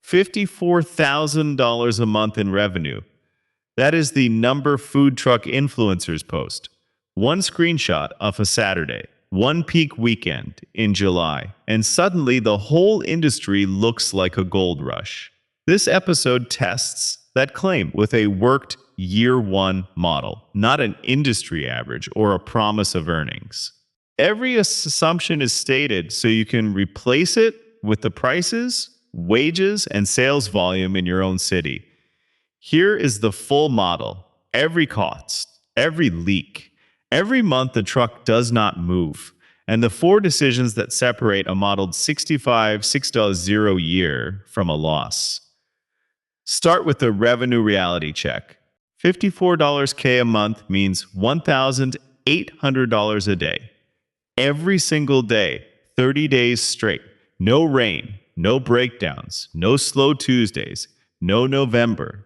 $54,000 a month in revenue. That is the number food truck influencers post. One screenshot of a Saturday, one peak weekend in July, and suddenly the whole industry looks like a gold rush. This episode tests that claim with a worked year one model, not an industry average or a promise of earnings. Every assumption is stated so you can replace it with the prices, wages, and sales volume in your own city. Here is the full model. Every cost, every leak, every month the truck does not move, and the four decisions that separate a modeled 65 $6 year from a loss. Start with the revenue reality check. $54 K a month means $1,800 a day. Every single day, 30 days straight. No rain, no breakdowns, no slow Tuesdays, no November.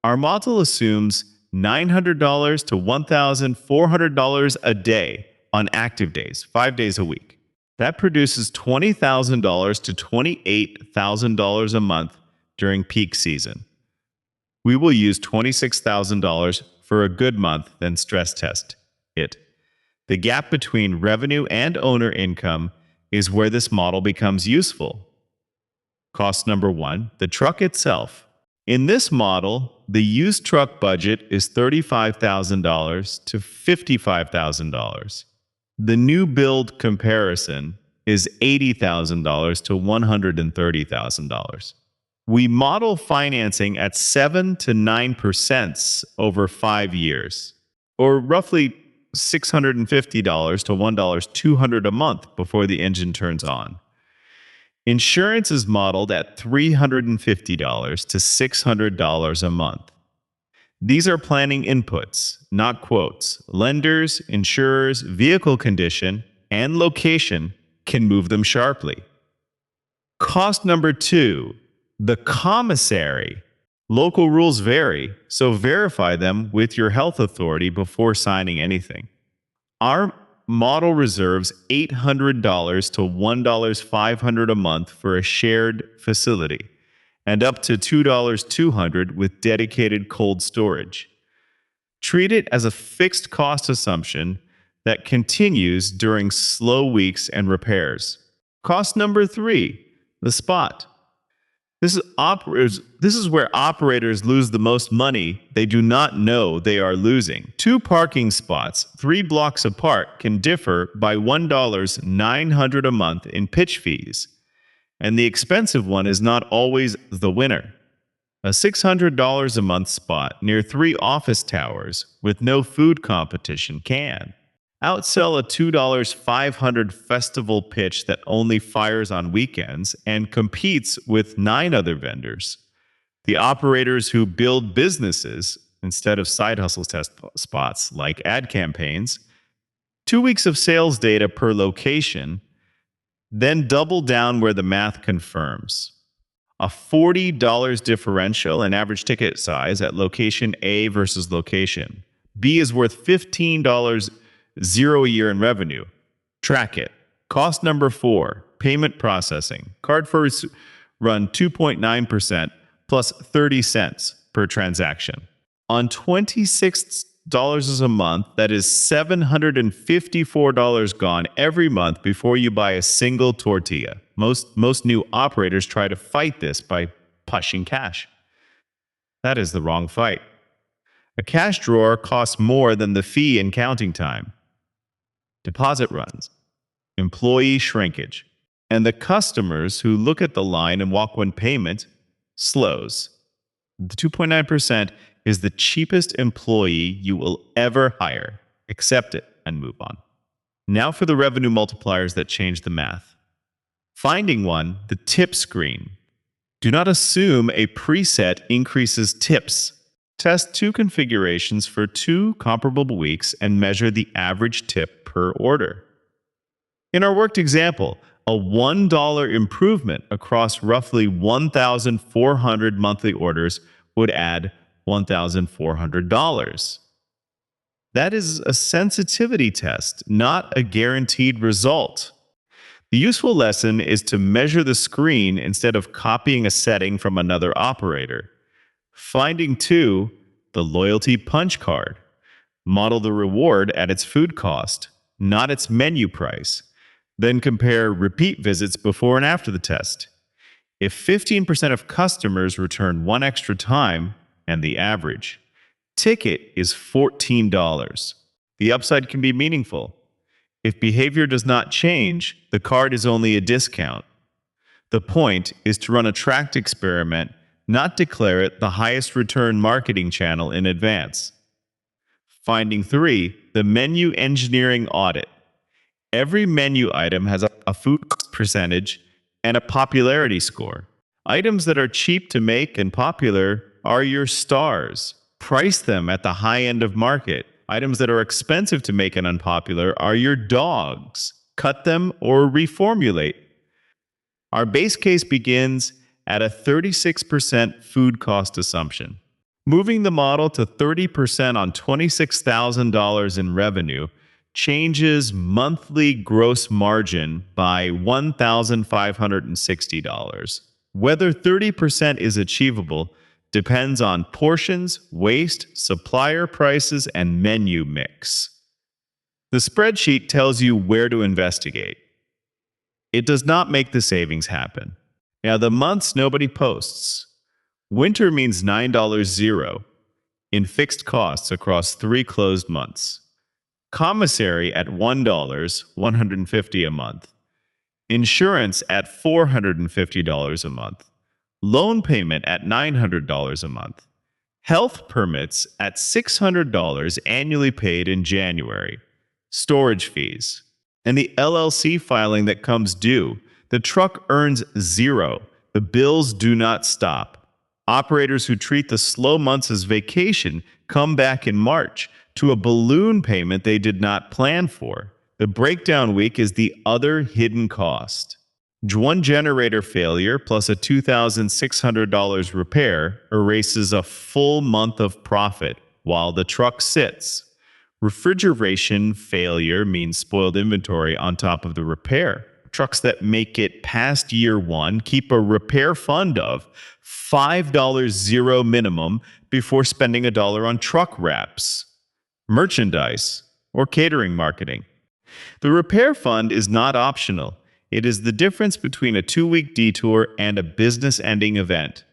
Our model assumes $900 to $1,400 a day on active days, 5 days a week. That produces $20,000 to $28,000 a month during peak season. We will use $26,000 for a good month, then stress test it. The gap between revenue and owner income is where this model becomes useful. Cost number one, the truck itself. In this model, the used truck budget is $35,000 to $55,000. The new build comparison is $80,000 to $130,000. We model financing at 7 to 9% over 5 years, or roughly $650 to $1,200 a month before the engine turns on. Insurance is modeled at $350 to $600 a month. These are planning inputs, not quotes. Lenders, insurers, vehicle condition, and location can move them sharply. Cost number two, the commissary. Local rules vary, so verify them with your health authority before signing anything. Our model reserves $800 to $1,500 a month for a shared facility, and up to $2,200 with dedicated cold storage. Treat it as a fixed cost assumption that continues during slow weeks and repairs. Cost number three, the spot. This is where operators lose the most money they do not know they are losing. Two parking spots 3 blocks apart can differ by $1,900 a month in pitch fees, and the expensive one is not always the winner. A $600 a month spot near 3 office towers with no food competition can outsell a $2,500 festival pitch that only fires on weekends and competes with 9 other vendors. The operators who build businesses instead of side hustle test spots like ad campaigns, 2 weeks of sales data per location, then double down where the math confirms. A $40 differential in average ticket size at location A versus location B is worth $15 0 a year in revenue. Track it. Cost number 4, payment processing. Card fees run 2.9% plus 30 cents per transaction. On $26 a month, that is $754 gone every month before you buy a single tortilla. Most new operators try to fight this by pushing cash. That is the wrong fight. A cash drawer costs more than the fee in counting time. Deposit runs, employee shrinkage, and the customers who look at the line and walk when payment slows. The 2.9% is the cheapest employee you will ever hire. Accept it and move on. Now for the revenue multipliers that change the math. Finding one, the tip screen. Do not assume a preset increases tips. Test 2 configurations for 2 comparable weeks and measure the average tip per order. In our worked example, a $1 improvement across roughly 1,400 monthly orders would add $1,400. That is a sensitivity test, not a guaranteed result. The useful lesson is to measure the screen instead of copying a setting from another operator. Finding 2, the loyalty punch card. Model the reward at its food cost, not its menu price. Then compare repeat visits before and after the test. If 15% of customers return one extra time, and the average ticket is $14, the upside can be meaningful. If behavior does not change, the card is only a discount. The point is to run a tracked experiment, not declare it the highest return marketing channel in advance. Finding 3, the menu engineering audit. Every menu item has a food percentage and a popularity score. Items that are cheap to make and popular are your stars. Price them at the high end of market. Items that are expensive to make and unpopular are your dogs. Cut them or reformulate. Our base case begins at a 36% food cost assumption. Moving the model to 30% on $26,000 in revenue changes monthly gross margin by $1,560. Whether 30% is achievable depends on portions, waste, supplier prices, and menu mix. The spreadsheet tells you where to investigate. It does not make the savings happen. Now, the months nobody posts. Winter means $9.00 in fixed costs across 3 closed months. Commissary at $1, $150 a month. Insurance at $450 a month. Loan payment at $900 a month. Health permits at $600 annually paid in January. Storage fees. And the LLC filing that comes due. The truck earns 0. The bills do not stop. Operators who treat the slow months as vacation come back in March to a balloon payment they did not plan for. The breakdown week is the other hidden cost. One generator failure plus a $2,600 repair erases a full month of profit while the truck sits. Refrigeration failure means spoiled inventory on top of the repair. Trucks that make it past year 1 keep a repair fund of $5 zero minimum before spending $1 on truck wraps, merchandise, or catering marketing. The repair fund is not optional. It is the difference between a 2-week detour and a business-ending event.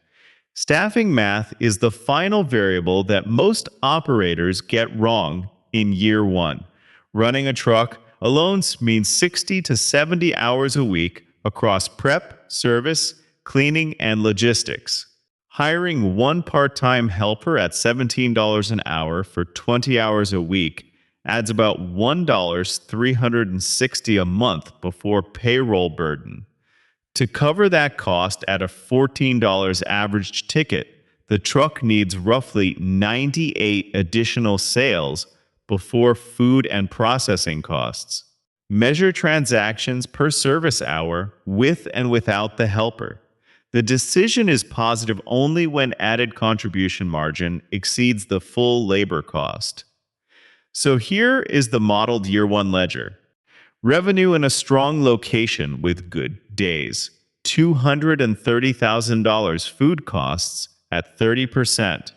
Staffing math is the final variable that most operators get wrong in year 1. Running a truck alone means 60 to 70 hours a week across prep, service, cleaning, and logistics. Hiring one part-time helper at $17 an hour for 20 hours a week adds about $1,360 a month before payroll burden. To cover that cost at a $14 average ticket, the truck needs roughly 98 additional sales before food and processing costs. Measure transactions per service hour with and without the helper. The decision is positive only when added contribution margin exceeds the full labor cost. So here is the modeled year 1 ledger. Revenue in a strong location with good days. $230,000 food costs at 30%,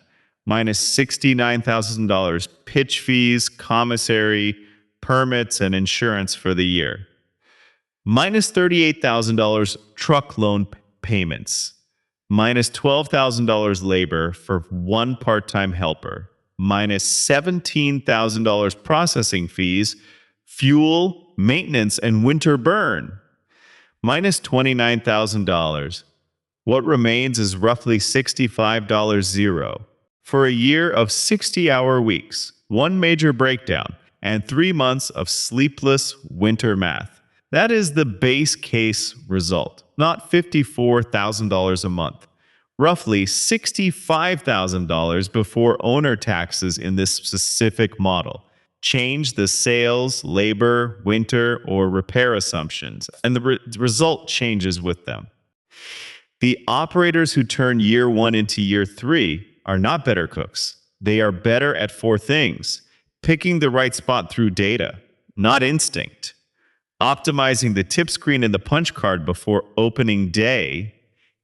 minus $69,000 pitch fees, commissary, permits, and insurance for the year. Minus $38,000 truck loan payments. Minus $12,000 labor for one part-time helper. Minus $17,000 processing fees, fuel, maintenance, and winter burn. Minus $29,000. What remains is roughly $65 zero. For a year of 60-hour weeks, 1 major breakdown, and 3 months of sleepless winter math. That is the base case result, not $54,000 a month. Roughly $65,000 before owner taxes in this specific model. Change the sales, labor, winter, or repair assumptions, and the result changes with them. The operators who turn year 1 into year 3 are not better cooks. They are better at 4 things. Picking the right spot through data, not instinct. optimizing the tip screen and the punch card before opening day,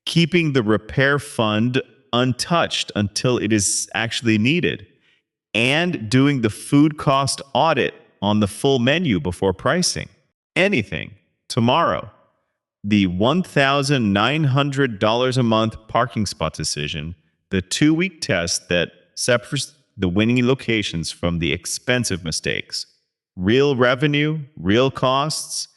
keeping the repair fund untouched until it is actually needed, and doing the food cost audit on the full menu before pricing. Anything. Tomorrow, the $1,900 a month parking spot decision, the 2-week test that separates the winning locations from the expensive mistakes. Real revenue, real costs,